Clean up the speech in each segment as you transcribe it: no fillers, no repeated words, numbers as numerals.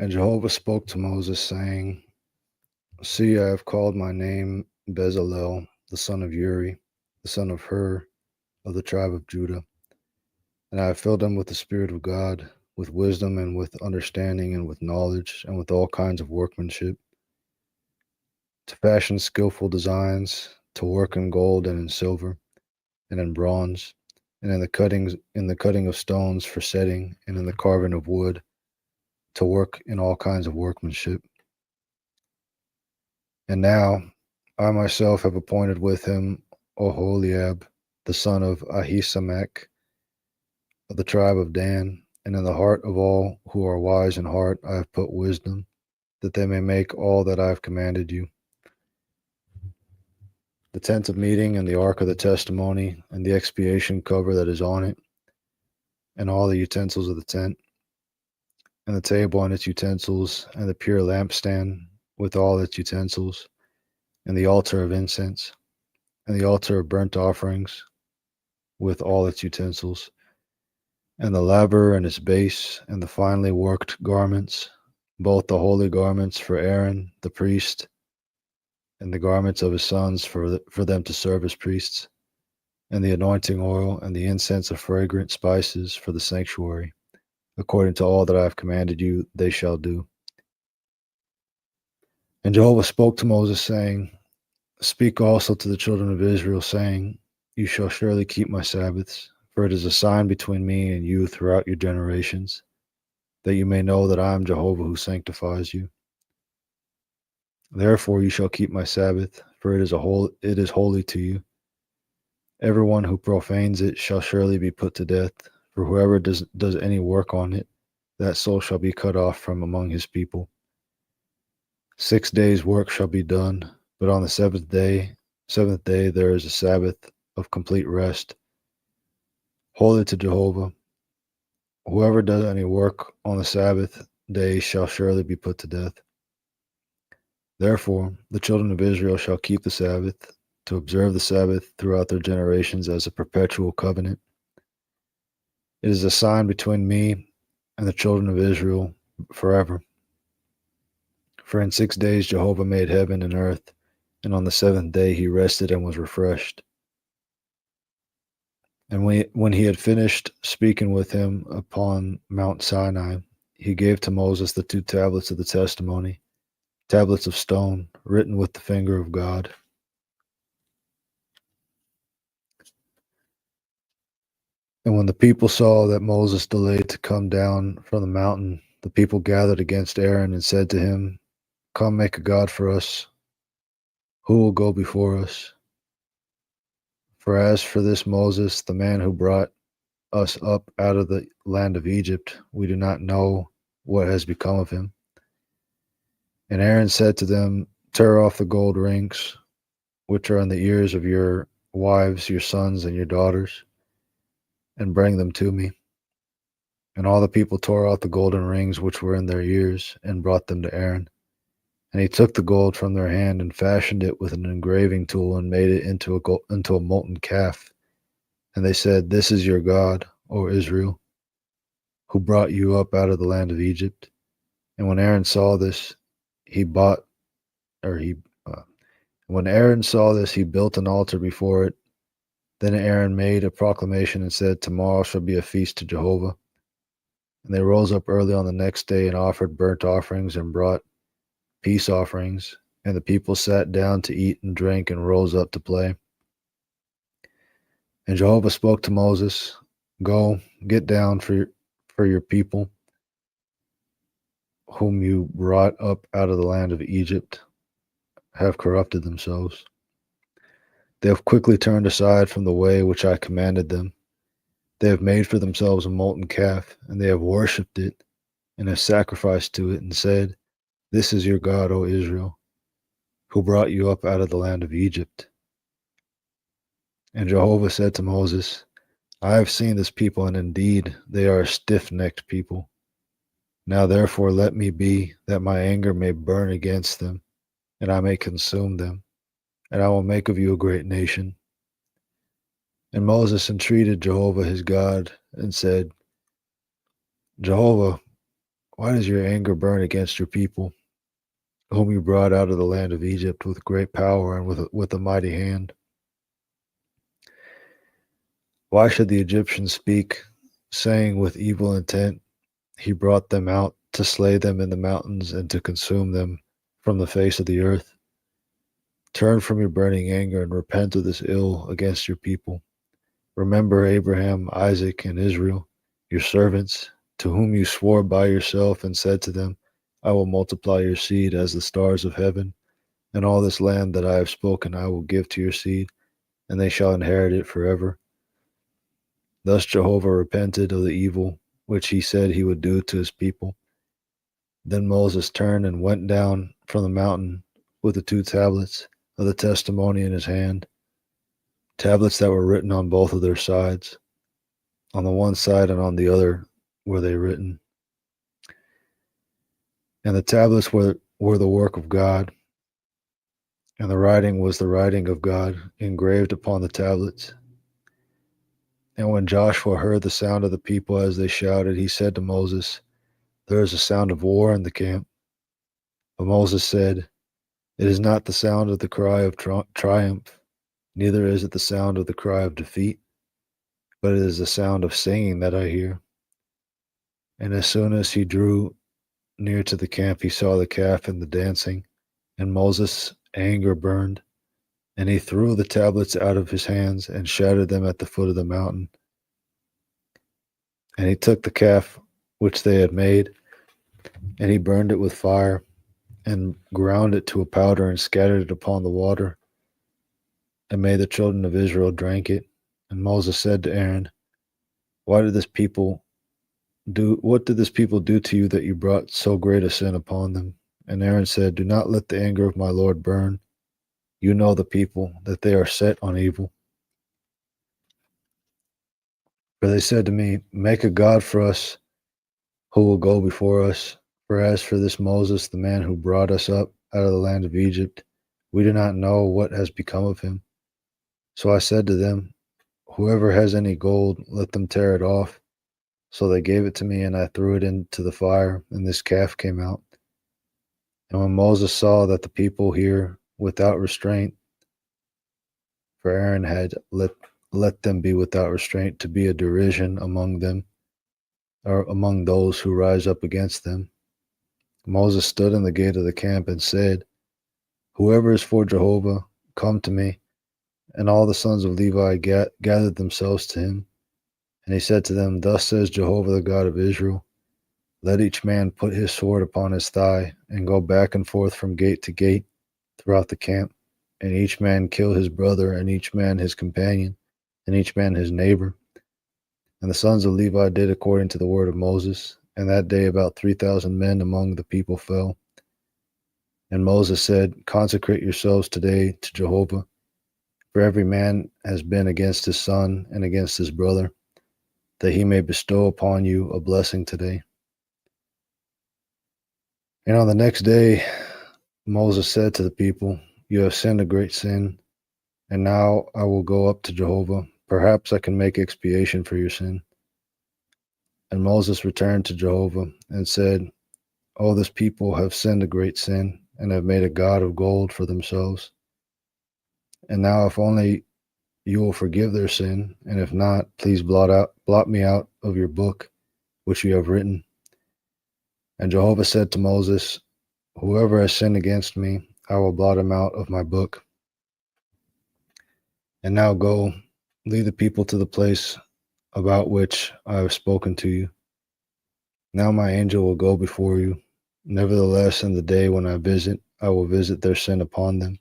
And Jehovah spoke to Moses, saying, See, I have called my name Bezalel, the son of Uri, the son of Hur, of the tribe of Judah. And I have filled him with the Spirit of God, with wisdom and with understanding and with knowledge and with all kinds of workmanship, to fashion skillful designs, to work in gold and in silver and in bronze, and in the cutting of stones for setting, and in the carving of wood, to work in all kinds of workmanship. And now I myself have appointed with him Oholiab, the son of Ahisamach, of the tribe of Dan, and in the heart of all who are wise in heart I have put wisdom, that they may make all that I have commanded you: the tent of meeting, and the ark of the testimony, and the expiation cover that is on it, and all the utensils of the tent, and the table and its utensils, and the pure lampstand with all its utensils, and the altar of incense, and the altar of burnt offerings with all its utensils, and the laver and its base, and the finely worked garments, both the holy garments for Aaron the priest, and the garments of his sons for them to serve as priests, and the anointing oil, and the incense of fragrant spices for the sanctuary. According to all that I have commanded you, they shall do. And Jehovah spoke to Moses, saying, Speak also to the children of Israel, saying, You shall surely keep my Sabbaths, for it is a sign between me and you throughout your generations, that you may know that I am Jehovah who sanctifies you. Therefore you shall keep my Sabbath, for it is holy to you. Everyone who profanes it shall surely be put to death, for whoever does any work on it, that soul shall be cut off from among his people. 6 days' work shall be done, but on the seventh day there is a Sabbath of complete rest, holy to Jehovah. Whoever does any work on the Sabbath day shall surely be put to death. Therefore, the children of Israel shall keep the Sabbath, to observe the Sabbath throughout their generations as a perpetual covenant. It is a sign between me and the children of Israel forever. For in 6 days Jehovah made heaven and earth, and on the seventh day he rested and was refreshed. And when he had finished speaking with him upon Mount Sinai, he gave to Moses the 2 tablets of the testimony, tablets of stone, written with the finger of God. And when the people saw that Moses delayed to come down from the mountain, the people gathered against Aaron and said to him, Come, make a god for us. Who will go before us? For as for this Moses, the man who brought us up out of the land of Egypt, we do not know what has become of him. And Aaron said to them, Tear off the gold rings, which are on the ears of your wives, your sons, and your daughters, and bring them to me. And all the people tore out the golden rings which were in their ears, and brought them to Aaron. And he took the gold from their hand, and fashioned it with an engraving tool, and made it into a molten calf. And they said, This is your God, O Israel, who brought you up out of the land of Egypt. And when Aaron saw this, he bought, or he, when Aaron saw this, he built an altar before it. Then Aaron made a proclamation and said, Tomorrow shall be a feast to Jehovah. And they rose up early on the next day and offered burnt offerings and brought peace offerings. And the people sat down to eat and drink and rose up to play. And Jehovah spoke to Moses, Go, get down, for your people, whom you brought up out of the land of Egypt, have corrupted themselves. They have quickly turned aside from the way which I commanded them. They have made for themselves a molten calf, and they have worshipped it, and have sacrificed to it, and said, This is your God, O Israel, who brought you up out of the land of Egypt. And Jehovah said to Moses, I have seen this people, and indeed they are a stiff-necked people. Now therefore let me be, that my anger may burn against them, and I may consume them, and I will make of you a great nation. And Moses entreated Jehovah his God, and said, Jehovah, Why does your anger burn against your people, whom you brought out of the land of Egypt with great power and with a mighty hand? Why should the Egyptians speak, saying with evil intent, he brought them out to slay them in the mountains and to consume them from the face of the earth? Turn from your burning anger and repent of this ill against your people. Remember Abraham, Isaac, and Israel, your servants, to whom you swore by yourself and said to them, I will multiply your seed as the stars of heaven, and all this land that I have spoken I will give to your seed, and they shall inherit it forever. Thus Jehovah repented of the evil which he said he would do to his people. Then Moses turned and went down from the mountain with the 2 tablets of the testimony in his hand, tablets that were written on both of their sides. On the one side and on the other were they written. And the tablets were the work of God, and the writing was the writing of God engraved upon the tablets. And when Joshua heard the sound of the people as they shouted, he said to Moses, There is a sound of war in the camp. But Moses said, It is not the sound of the cry of triumph, neither is it the sound of the cry of defeat, but it is the sound of singing that I hear. And as soon as he drew near to the camp, he saw the calf and the dancing, and Moses' anger burned, and he threw the tablets out of his hands and shattered them at the foot of the mountain. And he took the calf which they had made, and he burned it with fire, and ground it to a powder, and scattered it upon the water, and made the children of Israel drink it. And Moses said to Aaron, What did this people do to you that you brought so great a sin upon them? And Aaron said, Do not let the anger of my Lord burn. You know the people, that they are set on evil. For they said to me, Make a God for us who will go before us. For as for this Moses, the man who brought us up out of the land of Egypt, we do not know what has become of him. So I said to them, Whoever has any gold, let them tear it off. So they gave it to me, and I threw it into the fire, and this calf came out. And when Moses saw that the people here without restraint, for Aaron had let them be without restraint to be a derision among them, or among those who rise up against them, Moses stood in the gate of the camp and said, Whoever is for Jehovah, come to me. And all the sons of Levi gathered themselves to him. And he said to them, Thus says Jehovah, the God of Israel, Let each man put his sword upon his thigh, and go back and forth from gate to gate throughout the camp, and each man kill his brother, and each man his companion, and each man his neighbor. And the sons of Levi did according to the word of Moses, and that day about 3,000 men among the people fell. And Moses said, Consecrate yourselves today to Jehovah, for every man has been against his son and against his brother, that he may bestow upon you a blessing today. And on the next day, Moses said to the people, You have sinned a great sin, and now I will go up to Jehovah. Perhaps I can make expiation for your sin. And Moses returned to Jehovah and said, Oh, this people have sinned a great sin, and have made a god of gold for themselves. And now if only you will forgive their sin, and if not, please blot me out of your book, which you have written. And Jehovah said to Moses, Whoever has sinned against me, I will blot him out of my book. And now go, lead the people to the place about which I have spoken to you. Now my angel will go before you. Nevertheless, in the day when I will visit their sin upon them.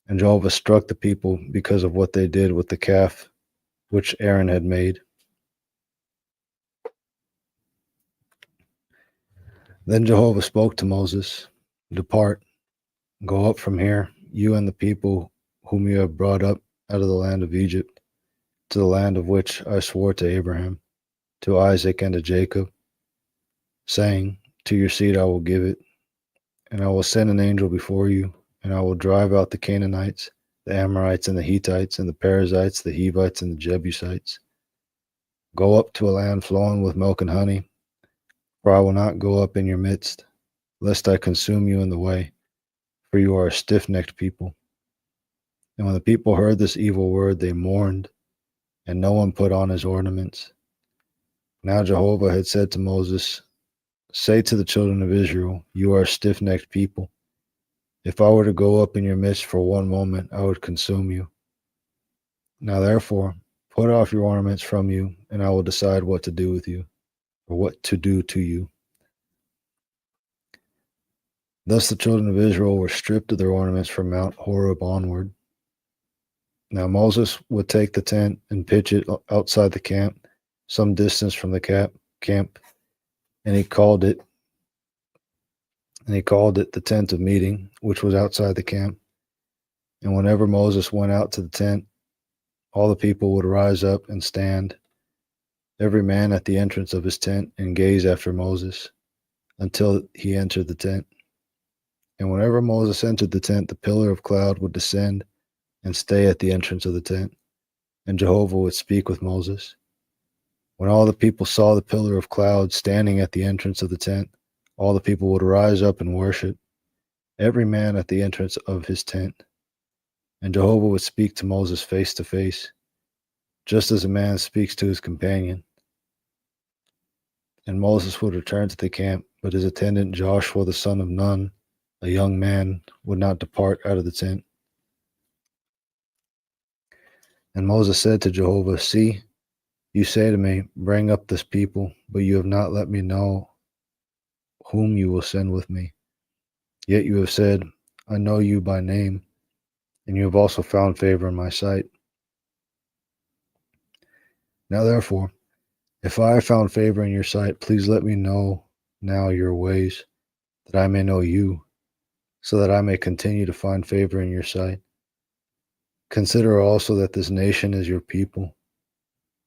And Jehovah struck the people because of what they did with the calf which Aaron had made. Then Jehovah spoke to Moses, Depart, go up from here, you and the people whom you have brought up out of the land of Egypt, to the land of which I swore to Abraham, to Isaac, and to Jacob, saying, To your seed I will give it, and I will send an angel before you, and I will drive out the Canaanites, the Amorites, and the Hittites, and the Perizzites, the Hivites, and the Jebusites. Go up to a land flowing with milk and honey, For I will not go up in your midst, lest I consume you in the way, for you are a stiff-necked people. And when the people heard this evil word, they mourned, and no one put on his ornaments. Now Jehovah had said to Moses, say to the children of Israel, you are a stiff-necked people. If I were to go up in your midst for one moment, I would consume you. Now therefore, put off your ornaments from you, and I will decide what to do with you, or what to do to you. Thus the children of Israel were stripped of their ornaments from Mount Horeb onward. Now Moses would take the tent and pitch it outside the camp, some distance from the camp, and he called it the tent of meeting, which was outside the camp. And whenever Moses went out to the tent, all the people would rise up and stand, every man at the entrance of his tent, and gaze after Moses until he entered the tent. And whenever Moses entered the tent, the pillar of cloud would descend and stay at the entrance of the tent, and Jehovah would speak with Moses. When all the people saw the pillar of cloud standing at the entrance of the tent, all the people would rise up and worship, every man at the entrance of his tent. And Jehovah would speak to Moses face to face, just as a man speaks to his companion. And Moses would return to the camp, but his attendant Joshua the son of Nun, a young man, would not depart out of the tent. And Moses said to Jehovah, see, you say to me, bring up this people, but you have not let me know whom you will send with me. Yet you have said, I know you by name, and you have also found favor in my sight. Now therefore, if I have found favor in your sight, please let me know now your ways, that I may know you, so that I may continue to find favor in your sight. Consider also that this nation is your people.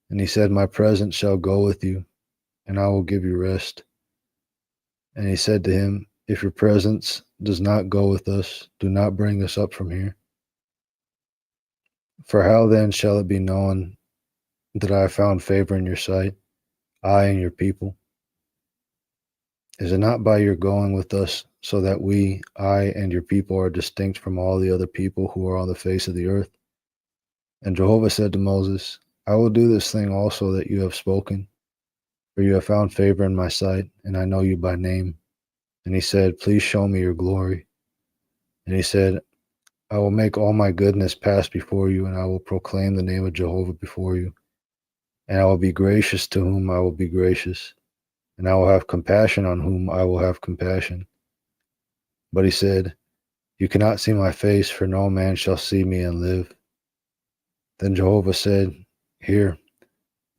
And he said, my presence shall go with you, and I will give you rest. And he said to him, if your presence does not go with us, do not bring us up from here. For how then shall it be known that I have found favor in your sight, I and your people? Is it not by your going with us, so that we, I and your people, are distinct from all the other people who are on the face of the earth? And Jehovah said to Moses, I will do this thing also that you have spoken, for you have found favor in my sight, and I know you by name. And he said, please show me your glory. And he said, I will make all my goodness pass before you, and I will proclaim the name of Jehovah before you. And I will be gracious to whom I will be gracious, and I will have compassion on whom I will have compassion. But he said, you cannot see my face, for no man shall see me and live. Then Jehovah said, here,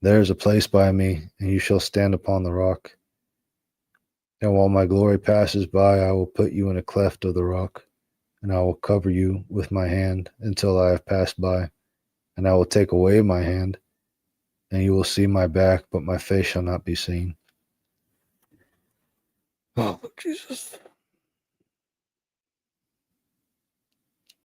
there is a place by me, and you shall stand upon the rock. And while my glory passes by, I will put you in a cleft of the rock, and I will cover you with my hand until I have passed by, and I will take away my hand, and you will see my back, but my face shall not be seen. Oh, Jesus.